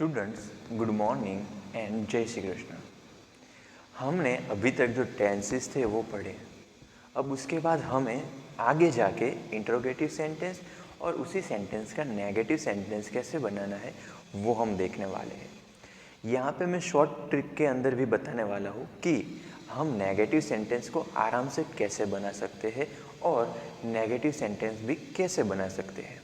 Students, good morning and जय श्री कृष्ण। हमने अभी तक जो टेंसेस थे वो पढ़े। अब उसके बाद हमें आगे जाके इंट्रोगेटिव सेंटेंस और उसी सेंटेंस का नेगेटिव सेंटेंस कैसे बनाना है वो हम देखने वाले हैं। यहाँ पे मैं शॉर्ट ट्रिक के अंदर भी बताने वाला हूँ कि हम नेगेटिव सेंटेंस को आराम से कैसे बना सकते हैं और नेगेटिव सेंटेंस भी कैसे बना सकते हैं।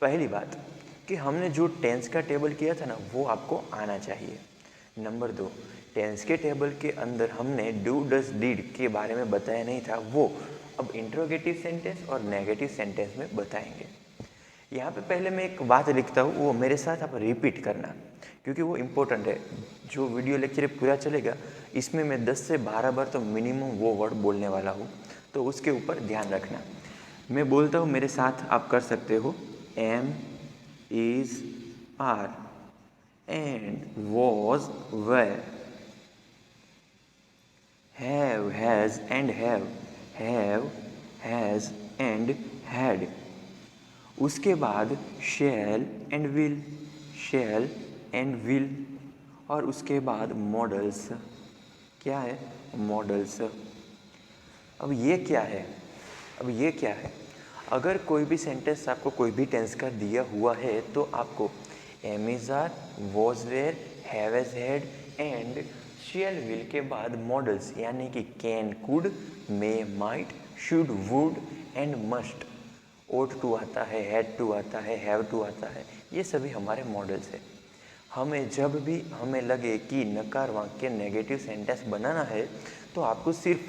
पहली बात कि हमने जो टेंस का टेबल किया था ना वो आपको आना चाहिए। नंबर 2, टेंस के टेबल के अंदर हमने डू डज डिड के बारे में बताया नहीं था, वो अब इंट्रोगेटिव सेंटेंस और नेगेटिव सेंटेंस में बताएंगे। यहाँ पे पहले मैं एक बात लिखता हूँ, वो मेरे साथ आप रिपीट करना क्योंकि वो इम्पोर्टेंट है। जो वीडियो लेक्चर पूरा चलेगा इसमें मैं 10 से 12 बार तो मिनिमम वो वर्ड बोलने वाला हूँ, तो उसके ऊपर ध्यान रखना। मैं बोलता हूँ, मेरे साथ आप कर सकते हो। am, is, are, and, was, were, have, has and have, has and had। उसके बाद shall and will और उसके बाद मॉडल्स। क्या है? मॉडल्स। अब ये क्या है? अगर कोई भी सेंटेंस आपको कोई भी टेंस का दिया हुआ है तो आपको am is are, was were, have has had and shall will के बाद मॉडल्स यानी कि can, could, may, might, should, would and must, ought to आता है, had to आता है, have to आता है, ये सभी हमारे मॉडल्स है। हमें जब भी हमें लगे कि नकार वाक्य नेगेटिव सेंटेंस बनाना है तो आपको सिर्फ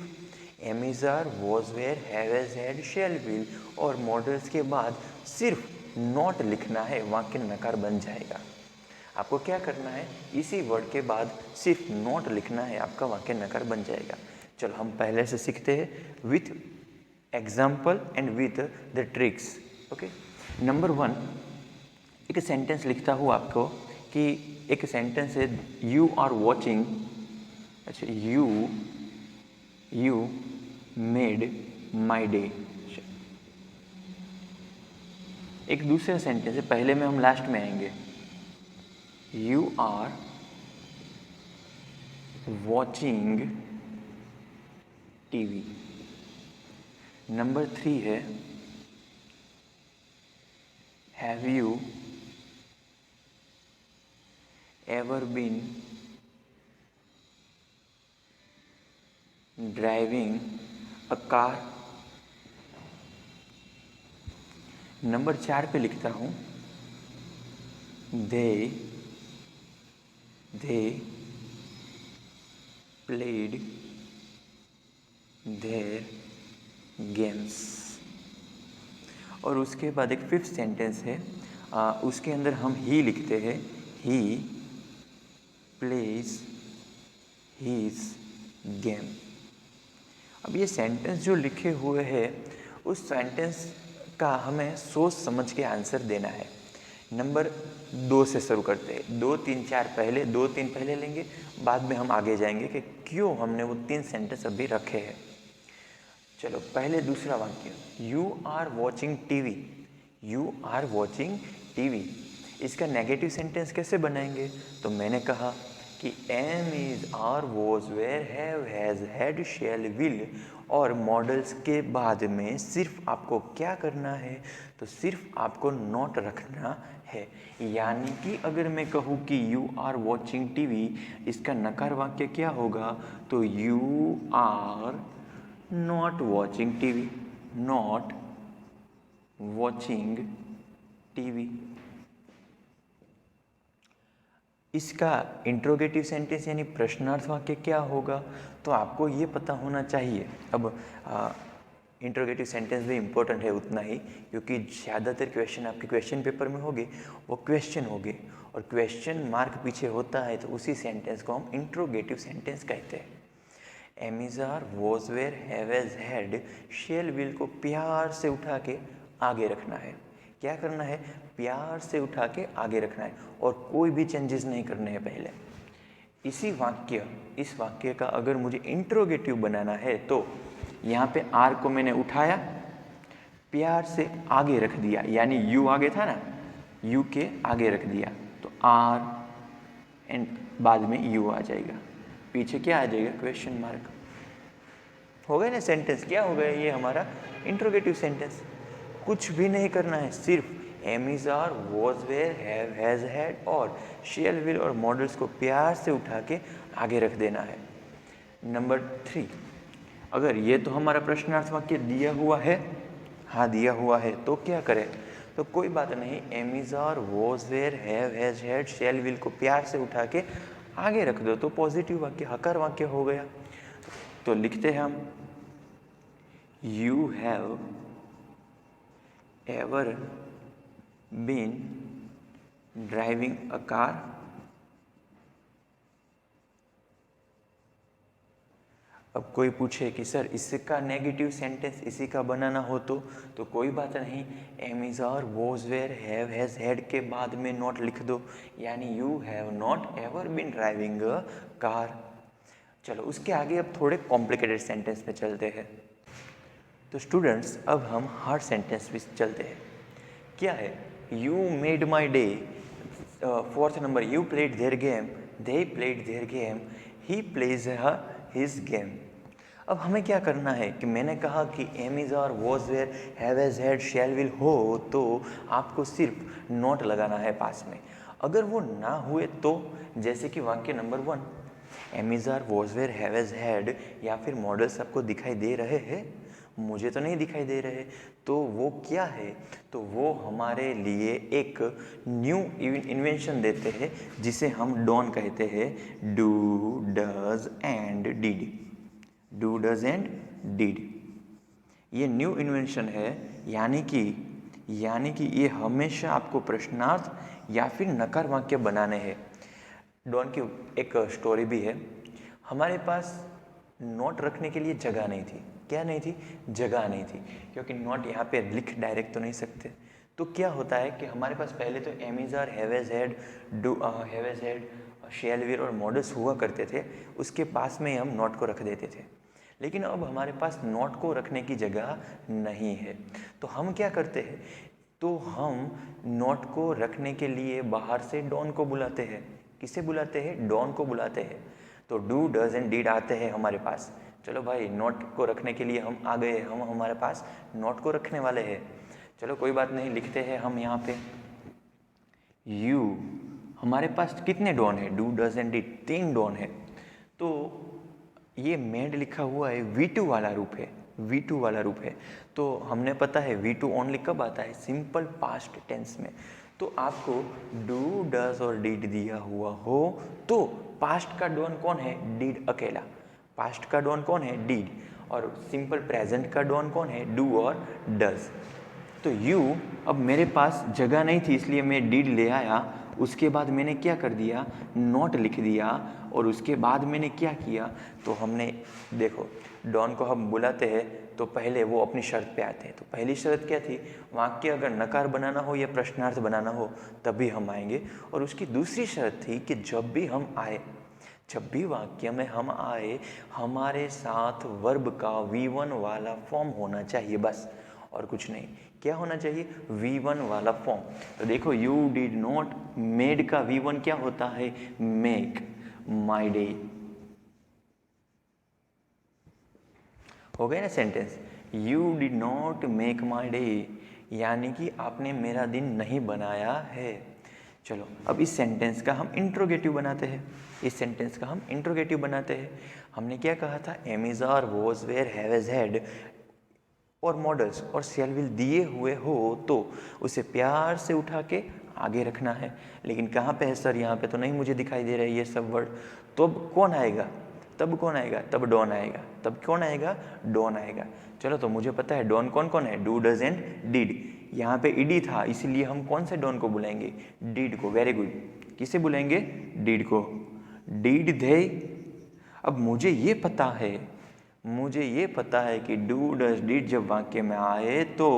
am is are, was were, have has had, shall will और मॉडल्स के बाद सिर्फ नॉट लिखना है, वाक्य नकार बन जाएगा। आपको क्या करना है, इसी वर्ड के बाद सिर्फ नॉट लिखना है, आपका वाक्य नकार बन जाएगा। चलो हम पहले से सीखते हैं with example and with the tricks. Okay, number 1, एक सेंटेंस लिखता हूँ आपको कि एक सेंटेंस है यू आर वॉचिंग। अच्छा, यू मेड माई डे। एक दूसरा सेंटेंस है, पहले में हम लास्ट में आएंगे। You are watching TV. Number 3 है have you ever been driving a car. Number 4 पे लिखता हूँ दे प्लेड देयर गेम्स। और उसके बाद एक 5th सेंटेंस है, उसके अंदर हम ही लिखते हैं, ही प्लेज हीज गेम। अब ये सेंटेंस जो लिखे हुए हैं उस सेंटेंस का हमें सोच समझ के आंसर देना है। नंबर 2 से शुरू करते हैं। 2, 3, 4 पहले, 2, 3 पहले लेंगे, बाद में हम आगे जाएंगे कि क्यों हमने वो 3 सेंटेंस अभी रखे हैं। चलो पहले दूसरा वाक्य, you are watching TV. You are watching TV, इसका नेगेटिव सेंटेंस कैसे बनाएंगे? तो मैंने कहा कि am is are was were have has had shall will और मॉडल्स के बाद में सिर्फ आपको क्या करना है, तो सिर्फ आपको नॉट रखना है। यानी कि अगर मैं कहूँ कि यू आर वॉचिंग टीवी, इसका नकार वाक्य क्या होगा? तो you are not watching TV, not watching TV. इसका इंट्रोगेटिव सेंटेंस यानी प्रश्नार्थ वाक्य क्या होगा, तो आपको ये पता होना चाहिए। अब इंट्रोगेटिव सेंटेंस भी इम्पोर्टेंट है उतना ही, क्योंकि ज़्यादातर क्वेश्चन आपके क्वेश्चन पेपर में होंगे, वो क्वेश्चन होंगे और क्वेश्चन मार्क पीछे होता है, तो उसी सेंटेंस को हम इंट्रोगेटिव सेंटेंस कहते हैं। Am is are, was were, have has had, shall will को प्यार से उठा के आगे रखना है। क्या करना है? प्यार से उठा के आगे रखना है और कोई भी चेंजेस नहीं करने हैं पहले। इस वाक्य का अगर मुझे इंट्रोगेटिव बनाना है तो यहाँ पे आर को मैंने उठाया, प्यार से आगे रख दिया, यानी यू आगे था ना, यू के आगे रख दिया, तो आर एंड बाद में यू आ जाएगा, पीछे क्या आ जाएगा, क्वेश्चन मार्क। हो गया ना सेंटेंस, क्या हो गया, ये हमारा इंट्रोगेटिव सेंटेंस। कुछ भी नहीं करना है, सिर्फ am is are, was were, have, has, had और शेल, विल और मॉडल्स को प्यार से उठा के आगे रख देना है। नंबर 3, अगर ये तो हमारा प्रश्नार्थ वाक्य दिया हुआ है, हाँ दिया हुआ है, तो क्या करें, तो कोई बात नहीं, am is are, was were, have, has, had, shall, will को प्यार से उठा के आगे रख दो तो पॉजिटिव वाक्य, हकार वाक्य हो गया। तो लिखते हैं हम, you have ever been driving a car. अब कोई पूछे कि सर इसका नेगेटिव सेंटेंस इसी का बनाना हो तो कोई बात नहीं, am is are, was were, have, has, had के बाद में नॉट लिख दो, यानी you have not ever been driving a car. चलो उसके आगे अब थोड़े कॉम्प्लिकेटेड सेंटेंस में चलते हैं। तो स्टूडेंट्स अब हम हार्ड सेंटेंस में चलते हैं। क्या है, you made my day, 4th number, you played their game, they played their game, he plays his game. अब हमें क्या करना है कि मैंने कहा कि am is are, was were, have, has, had, shall, will हो, तो आपको सिर्फ नॉट लगाना है पास में। अगर वो ना हुए तो, जैसे कि वाक्य number 1, am is are, was were, have, has, had या फिर मॉडल्स आपको दिखाई दे रहे हैं, मुझे तो नहीं दिखाई दे रहे, तो वो क्या है, तो वो हमारे लिए एक न्यू इन्वेंशन देते हैं जिसे हम डॉन कहते हैं, do, does and did, do, does and did. ये न्यू इन्वेंशन है, यानी कि ये हमेशा आपको प्रश्नार्थ या फिर नकार वाक्य बनाने हैं। डॉन की एक स्टोरी भी है, हमारे पास नोट रखने के लिए जगह नहीं थी। क्या नहीं थी, जगह नहीं थी, क्योंकि नोट यहाँ पे लिख डायरेक्ट तो नहीं सकते। तो क्या होता है कि हमारे पास पहले तो am is are, have has had, do, have has had, shall, will और मॉडल्स हुआ करते थे, उसके पास में हम नोट को रख देते थे। लेकिन अब हमारे पास नोट को रखने की जगह नहीं है, तो हम क्या करते हैं, तो हम नोट को रखने के लिए बाहर से डॉन को बुलाते हैं। किसे बुलाते हैं, डॉन को बुलाते हैं। तो डू, डज एंड डिड आते हैं हमारे पास। चलो भाई, नोट को रखने के लिए हम आ गए, हम हमारे पास नोट को रखने वाले हैं। चलो कोई बात नहीं, लिखते हैं हम यहाँ पे यू। हमारे पास कितने डॉन है, डू, डज एंड डिड, 3 डॉन है। तो ये मेड लिखा हुआ है, V2 वाला रूप है, V2 वाला रूप है। तो हमने पता है V2 ओनली कब आता है, सिंपल पास्ट टेंस में। तो आपको डू, डज और डिड दिया हुआ हो तो पास्ट का डॉन कौन है, डिड अकेला। पास्ट का डॉन कौन है, डिड, और सिंपल प्रेजेंट का डॉन कौन है, डू और डज। तो यू, अब मेरे पास जगह नहीं थी इसलिए मैं डिड ले आया, उसके बाद मैंने क्या कर दिया, नॉट लिख दिया, और उसके बाद मैंने क्या किया, तो हमने देखो डॉन को हम बुलाते हैं तो पहले वो अपनी शर्त पे आते हैं। तो पहली शर्त क्या थी, वाक्य अगर नकार बनाना हो या प्रश्नार्थ बनाना हो तभी हम आएंगे। और उसकी दूसरी शर्त थी कि जब भी हम आए, जब भी वाक्य में हम आए, हमारे साथ वर्ब का V1 वाला फॉर्म होना चाहिए, बस और कुछ नहीं। क्या होना चाहिए, V1 वाला फॉर्म। तो देखो यू डिड नॉट, मेड का V1 क्या होता है, मेक माई डे। हो गया ना sentence, you did not make my day, यानी कि आपने मेरा दिन नहीं बनाया है। चलो अब इस सेंटेंस का हम इंट्रोगेटिव बनाते हैं, इस सेंटेंस का हम इंट्रोगेटिव बनाते हैं। हमने क्या कहा था, am is are, was were, have has had और मॉडल्स और शैल विल दिए हुए हो तो उसे प्यार से उठा के आगे रखना है। लेकिन कहाँ पे है सर, यहाँ पे तो नहीं मुझे दिखाई दे रहा है ये सब वर्ड। तो अब कौन आएगा, तब कौन आएगा, तब डॉन आएगा। तब कौन आएगा, डॉन आएगा। चलो तो मुझे पता है डॉन कौन कौन है, डू, डज एंड डिड। यहाँ पे ईडी था इसलिए हम कौन से डॉन को बुलाएंगे, डिड को। वेरी गुड, किसे बुलाएंगे, डिड को। Did they. अब मुझे ये पता है कि डू, डज, डिड जब वाक्य में आए तो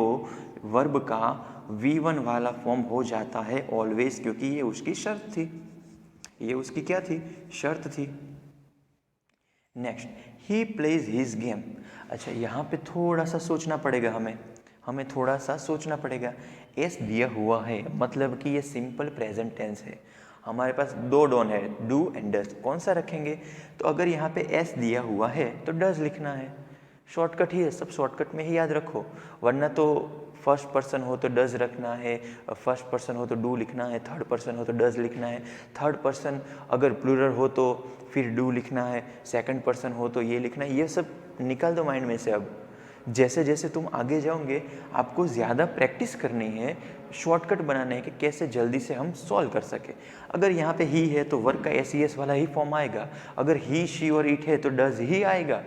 वर्ब का V1 वाला फॉर्म हो जाता है ऑलवेज, क्योंकि ये उसकी शर्त थी, ये उसकी क्या थी, शर्त थी। नेक्स्ट, ही प्लेज हिज गेम। अच्छा यहाँ पे थोड़ा सा सोचना पड़ेगा, हमें थोड़ा सा सोचना पड़ेगा। एस दिया हुआ है मतलब कि ये सिंपल प्रेजेंट टेंस है। हमारे पास दो डॉन है, डू एंड डज, कौन सा रखेंगे? तो अगर यहाँ पे एस दिया हुआ है तो डज लिखना है, शॉर्टकट ही है, सब शॉर्टकट में ही याद रखो, वरना तो फर्स्ट पर्सन हो तो डज रखना है, फर्स्ट पर्सन हो तो डू लिखना है, थर्ड पर्सन हो तो डज लिखना है, थर्ड पर्सन अगर प्लूरल हो तो फिर डू लिखना है, सेकंड पर्सन हो तो ये लिखना है। ये सब निकाल दो माइंड में से। अब जैसे जैसे तुम आगे जाओगे आपको ज़्यादा प्रैक्टिस करनी है, शॉर्टकट बनाने है कि कैसे जल्दी से हम सॉल्व कर सके। अगर यहाँ पे ही है तो वर्क का एस वाला ही फॉर्म आएगा, अगर ही शी और इट है तो डज ही आएगा,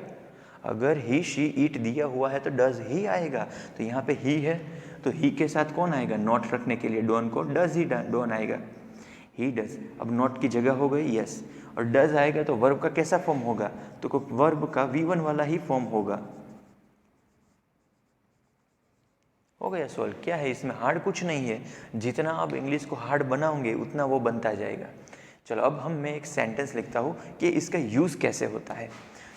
अगर ही शी ईट दिया हुआ है तो डज ही आएगा। तो यहाँ पे ही है तो ही के साथ कौन आएगा? नॉट रखने के लिए डॉन को डज ही डॉन आएगा, ही डज। अब नॉट की जगह हो गई यस, और डज आएगा तो वर्ब का कैसा फॉर्म होगा? तो वर्ब का V1 वाला ही फॉर्म होगा। हो गया सॉल्व। क्या है इसमें? हार्ड कुछ नहीं है, जितना आप इंग्लिश को हार्ड बनाओगे उतना वो बनता जाएगा। चलो अब मैं एक सेंटेंस लिखता हूँ कि इसका यूज़ कैसे होता है।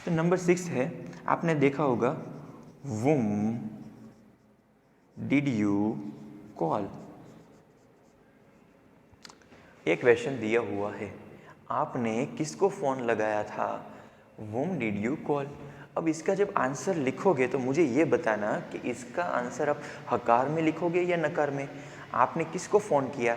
तो नंबर 6 है, आपने देखा होगा whom did you call। एक क्वेश्चन दिया हुआ है, आपने किसको फ़ोन लगाया था? whom did you call। अब इसका जब आंसर लिखोगे तो मुझे ये बताना कि इसका आंसर आप हकार में लिखोगे या नकार में। आपने किसको फ़ोन किया?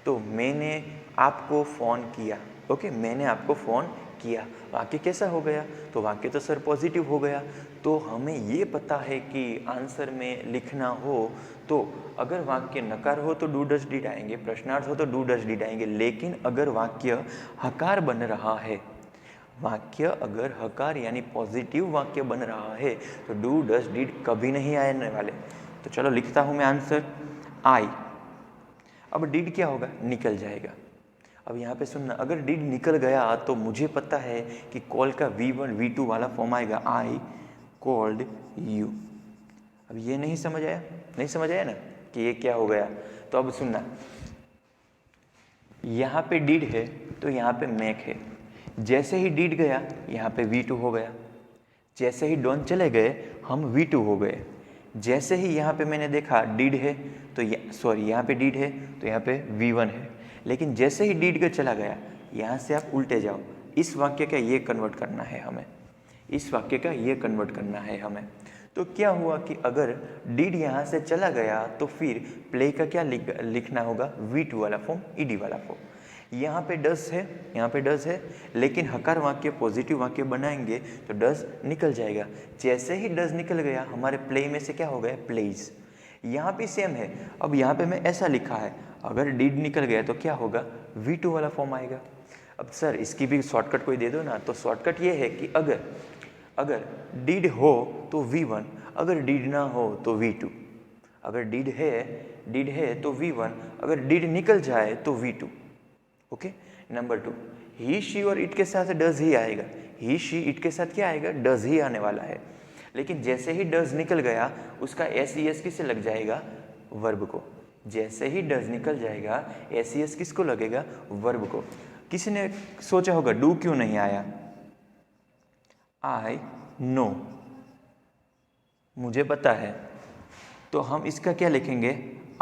तो मैंने आपको फ़ोन किया। ओके, मैंने आपको फ़ोन किया। वाक्य कैसा हो गया? तो वाक्य तो सर पॉजिटिव हो गया। तो हमें ये पता है कि आंसर में लिखना हो तो अगर वाक्य नकार हो तो डू डज डिड आएंगे, प्रश्नार्थ हो तो डू डज डिड आएंगे। लेकिन अगर वाक्य हकार बन रहा है, वाक्य अगर हकार यानी पॉजिटिव वाक्य बन रहा है तो डू डज डिड कभी नहीं आने वाले। तो चलो लिखता हूँ मैं आंसर आई। अब डिड क्या होगा? निकल जाएगा। अब यहाँ पे सुनना, अगर डिड निकल गया तो मुझे पता है कि कॉल का V1 V2 वाला फॉर्म आएगा, आई कॉल्ड यू। अब ये नहीं समझ आया? नहीं समझ आया ना कि ये क्या हो गया? तो अब सुनना, यहाँ पे डिड है तो यहाँ पे मैक है, जैसे ही डिड गया यहाँ पे V2 हो गया, जैसे ही डॉन चले गए हम V2 हो गए। जैसे ही यहाँ पे मैंने देखा डिड है तो यहाँ पे डिड है तो यहाँ पे V1 है, लेकिन जैसे ही डिड का चला गया यहाँ से आप उल्टे जाओ, इस वाक्य का ये कन्वर्ट करना है हमें, इस वाक्य का ये कन्वर्ट करना है हमें। तो क्या हुआ कि अगर डिड यहाँ से चला गया तो फिर प्ले का क्या लिखना होगा? V2 वाला फॉर्म, ईडी वाला फॉर्म। यहाँ पे डज है, यहाँ पे डज है, लेकिन हकार वाक्य पॉजिटिव वाक्य बनाएंगे तो डज निकल जाएगा। जैसे ही डज निकल गया हमारे प्ले में से क्या हो गया? प्लेज। यहाँ भी सेम है। अब यहाँ पे मैं ऐसा लिखा है, अगर डिड निकल गया तो क्या होगा? V2 वाला फॉर्म आएगा। अब सर इसकी भी शॉर्टकट कोई दे दो ना। तो शॉर्टकट ये है कि अगर डिड हो तो V1, अगर डिड ना हो तो V2। अगर डिड है तो V1, अगर डिड निकल जाए तो V2। Okay. Number 2, he she और इट के साथ डज ही आएगा। ही शी इट के साथ क्या आएगा? डज ही आने वाला है। लेकिन जैसे ही डज निकल गया उसका एस किससे लग जाएगा? वर्ब को। जैसे ही डज निकल जाएगा एस किसको लगेगा? वर्ब को। किसी ने सोचा होगा डू क्यों नहीं आया? आई नो, मुझे पता है। तो हम इसका क्या लिखेंगे?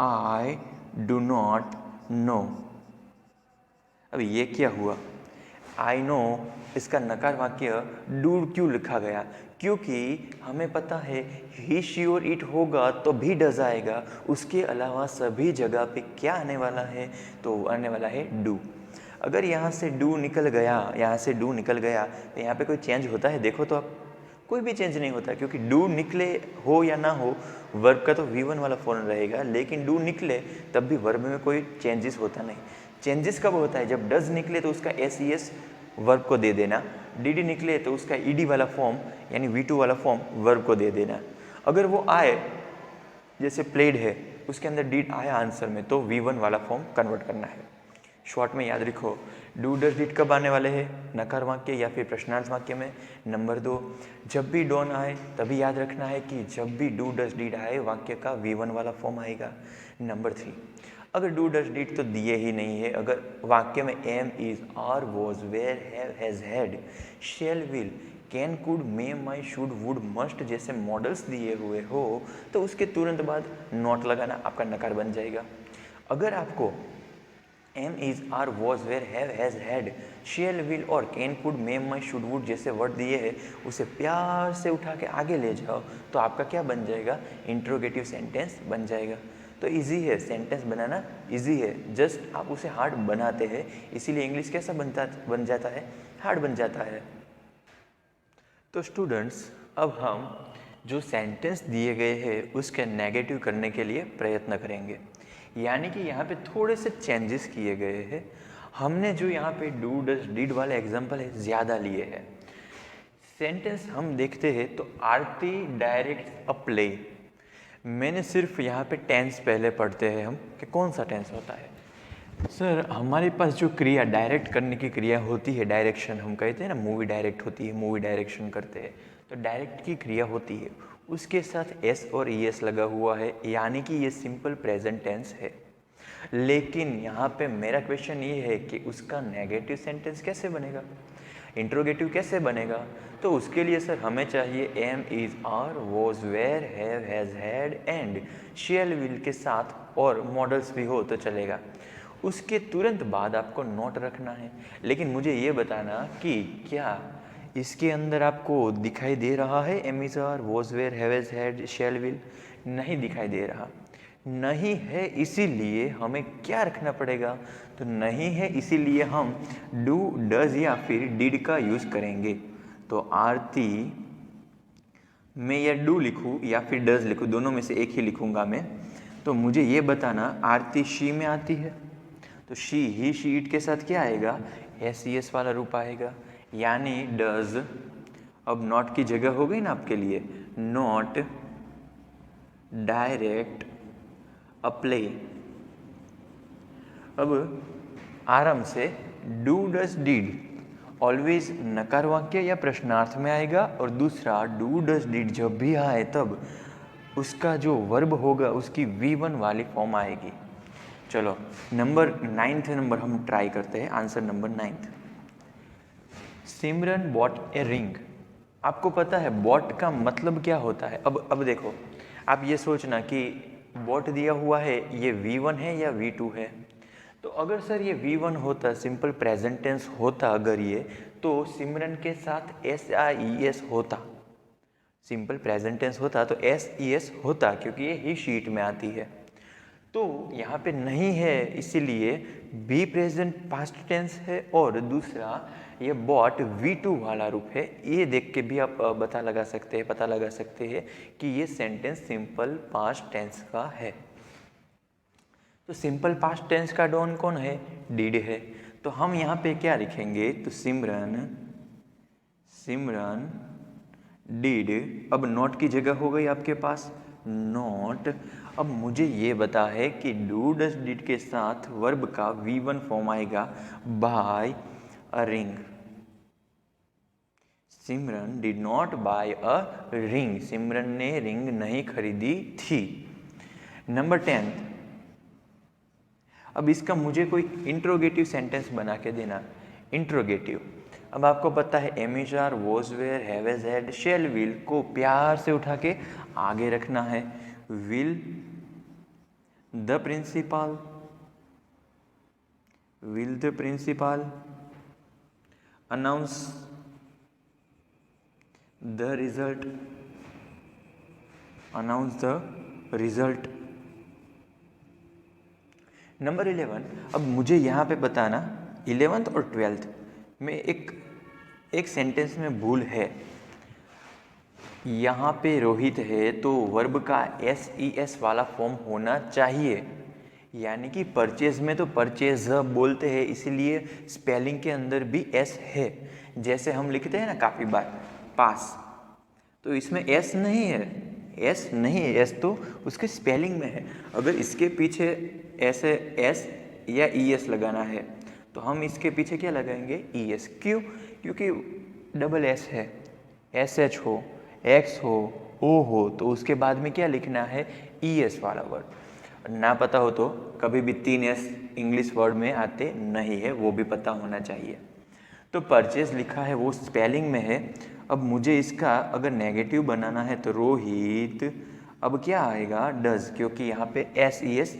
I do not know. अब ये क्या हुआ? आई नो, इसका नकार वाक्य डू क्यों लिखा गया? क्योंकि हमें पता है ही शी और इट होगा तो भी डज आएगा, उसके अलावा सभी जगह पे क्या आने वाला है? तो आने वाला है डू। अगर यहाँ से डू निकल गया, यहाँ से डू निकल गया तो यहाँ पे कोई चेंज होता है? देखो तो आप, कोई भी चेंज नहीं होता, क्योंकि डू निकले हो या ना हो वर्ब का तो V1 वाला फॉर्म रहेगा, लेकिन डू निकले तब भी वर्ब में कोई चेंजेस होता नहीं। चेंजेस कब होता है? जब डज निकले तो उसका एस वर्ब को दे देना, डी निकले तो उसका ईडी वाला फॉर्म यानी V2 वाला फॉर्म वर्ब को दे देना। अगर वो आए, जैसे प्लेड है उसके अंदर डिड आया आंसर में, तो V1 वाला फॉर्म कन्वर्ट करना है। शॉर्ट में याद रखो, डू डज डिड कब आने वाले हैं? नकार वाक्य या फिर प्रश्नार्थ वाक्य में। नंबर 2, जब भी डॉन आए तभी याद रखना है कि जब भी डू डज डिड आए वाक्य का V1 वाला फॉर्म आएगा। नंबर 3, अगर डू डज डिड तो दिए ही नहीं है, अगर वाक्य में am is are was were has had shall will can could may might should would must जैसे मॉडल्स दिए हुए हो तो उसके तुरंत बाद नॉट लगाना, आपका नकार बन जाएगा। अगर आपको am is are was were have has had shall will और can could may might should would जैसे वर्ड दिए हैं उसे प्यार से उठा के आगे ले जाओ तो आपका क्या बन जाएगा, इंट्रोगेटिव सेंटेंस बन जाएगा। तो इजी है सेंटेंस बनाना, इजी है, जस्ट आप उसे हार्ड बनाते हैं, इसीलिए इंग्लिश कैसा बन जाता है, हार्ड बन जाता है। तो स्टूडेंट्स अब हम जो सेंटेंस दिए गए हैं उसके नेगेटिव करने के लिए प्रयत्न करेंगे, यानी कि यहाँ पे थोड़े से चेंजेस किए गए हैं। हमने जो यहाँ पे डू डज डिड वाले एग्जाम्पल है ज़्यादा लिए हैं। सेंटेंस हम देखते हैं तो आरती डायरेक्ट अ प्ले, मैंने सिर्फ यहाँ पे टेंस पहले पढ़ते हैं हम कि कौन सा टेंस होता है। सर हमारे पास जो क्रिया डायरेक्ट करने की क्रिया होती है, डायरेक्शन हम कहते हैं ना, मूवी डायरेक्ट होती है, मूवी डायरेक्शन करते हैं, तो डायरेक्ट की क्रिया होती है, उसके साथ एस और ई एस लगा हुआ है, यानी कि ये सिंपल प्रेजेंट टेंस है। लेकिन यहाँ पे मेरा क्वेश्चन ये है कि उसका नेगेटिव सेंटेंस कैसे बनेगा, इंट्रोगेटिव कैसे बनेगा। तो उसके लिए सर हमें चाहिए am is are was were have has had and shall will के साथ और मॉडल्स भी हो तो चलेगा। उसके तुरंत बाद आपको नोट रखना है, लेकिन मुझे ये बताना कि क्या इसके अंदर आपको दिखाई दे रहा है am is are was were have has had shall will, नहीं दिखाई दे रहा, नहीं है, इसीलिए हमें क्या रखना पड़ेगा, तो नहीं है इसीलिए हम डू डज या फिर डिड का यूज करेंगे। तो आरती मैं या डू लिखूँ या फिर डज लिखूँ, दोनों में से एक ही लिखूँगा मैं। तो मुझे ये बताना आरती शी में आती है, तो शी ही शी इट के साथ क्या आएगा, एस ई एस वाला रूप आएगा, यानी डज। अब नॉट की जगह हो गई ना आपके लिए, नॉट डायरेक्ट अप्लाई। अब आराम से डू डज डिड ऑलवेज नकार वाक्य या प्रश्नार्थ में आएगा, और दूसरा डू डज डिड जब भी आए तब उसका जो वर्ब होगा उसकी V1 वाली फॉर्म आएगी। चलो नंबर 9th नंबर हम ट्राई करते हैं, answer number 9th। Simran bot a ring. आपको पता है बॉट का मतलब क्या होता है। अब देखो आप ये सोचना कि बॉट दिया हुआ है ये V1 है या V2 है। तो अगर सर ये V1 होता, सिंपल प्रेजेंट टेंस होता अगर ये, तो सिमरन के साथ SIES होता, सिंपल प्रेजेंट टेंस होता तो SES होता, क्योंकि ये ही शीट में आती है। तो यहाँ पे नहीं है इसीलिए बी प्रेजेंट पास्ट टेंस है, और दूसरा ये बॉट V2 वाला रूप है। ये देख के भी आप पता लगा सकते हैं कि ये सेंटेंस सिंपल पास्ट टेंस का है। तो सिंपल पास्ट टेंस का डॉन कौन है, डिड है। तो हम यहाँ पे क्या लिखेंगे, तो सिमरन डिड। अब नॉट की जगह हो गई आपके पास नॉट। अब मुझे ये बता है कि डू डज डिड के साथ वर्ब का V1 फॉर्म आएगा buy a ring. Simran did not buy a ring, Simran ने रिंग नहीं खरीदी थी। नंबर 10, अब इसका मुझे कोई इंट्रोगेटिव सेंटेंस बना के देना। इंट्रोगेटिव, अब आपको पता है am is are was were have has had shall will को प्यार से उठा के आगे रखना है। Will the principal announce the result. Number 11, अब मुझे यहाँ पे बताना 11th और 12th में एक सेंटेंस में भूल है। यहाँ पे रोहित है तो वर्ब का SES वाला फॉर्म होना चाहिए, यानी कि परचेज में तो परचेज बोलते हैं, इसीलिए स्पेलिंग के अंदर भी S है। जैसे हम लिखते हैं ना काफ़ी बार पास, तो इसमें S नहीं है, S तो उसके स्पेलिंग में है। अगर इसके पीछे ऐसे S या ES लगाना है तो हम इसके पीछे क्या लगाएंगे, ES। क्यों, क्योंकि डबल S है, SH हो, X हो, O हो, तो उसके बाद में क्या लिखना है, ES वाला वर्ड। ना पता हो तो कभी भी 3 S इंग्लिश वर्ड में आते नहीं है, वो भी पता होना चाहिए। तो परचेज लिखा है वो स्पेलिंग में है। अब मुझे इसका अगर नेगेटिव बनाना है तो रोहित, अब क्या आएगा, डज, क्योंकि यहाँ पे SES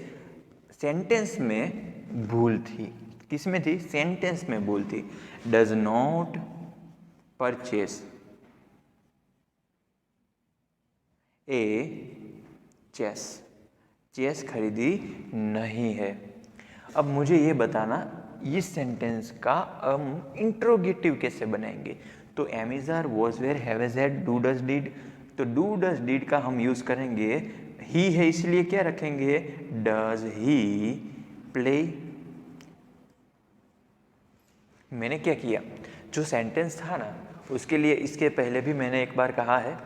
सेंटेंस में भूल थी। किस में थी? सेंटेंस में भूल थी। Does not purchase a chess, chess खरीदी नहीं है। अब मुझे ये बताना इस सेंटेंस का हम इंट्रोगेटिव कैसे बनाएंगे। तो am is are, was were, have is had, do does did. तो डू डज डिड का हम यूज करेंगे, ही है इसलिए क्या रखेंगे? Does he play. मैंने क्या किया, जो सेंटेंस था ना उसके लिए इसके पहले भी मैंने एक बार कहा है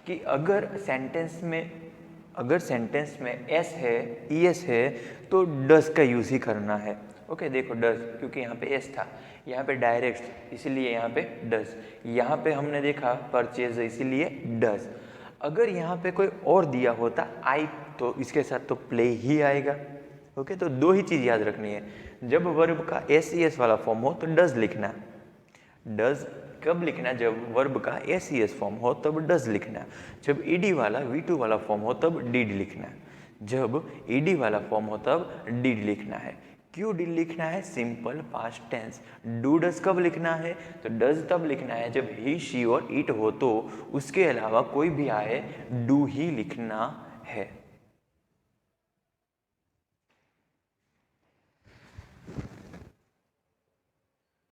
कि अगर सेंटेंस में एस है, ई एस है, तो डज का यूज़ ही करना है। ओके, देखो डज, क्योंकि यहाँ पे एस था, यहाँ पे डायरेक्ट इसलिए यहाँ पे डज, यहाँ पे हमने देखा परचेज इसीलिए डज। अगर यहाँ पे कोई और दिया होता आई, तो इसके साथ तो प्ले ही आएगा। ओके, तो दो ही चीज़ याद रखनी है, जब वर्ब का एस ई एस वाला फॉर्म हो तो डज लिखना। डज कब लिखना? जब वर्ब का एस ई एस फॉर्म हो तब डज लिखना। जब ईडी वाला V2 वाला फॉर्म हो तब डिड लिखना। जब ईडी वाला फॉर्म हो तब डिड लिखना है। क्यों डिड लिखना है? Simple past tense. Do does कब लिखना है? तो डज तब लिखना है जब ही, शी और इट हो, तो उसके अलावा कोई भी आए डू ही लिखना है।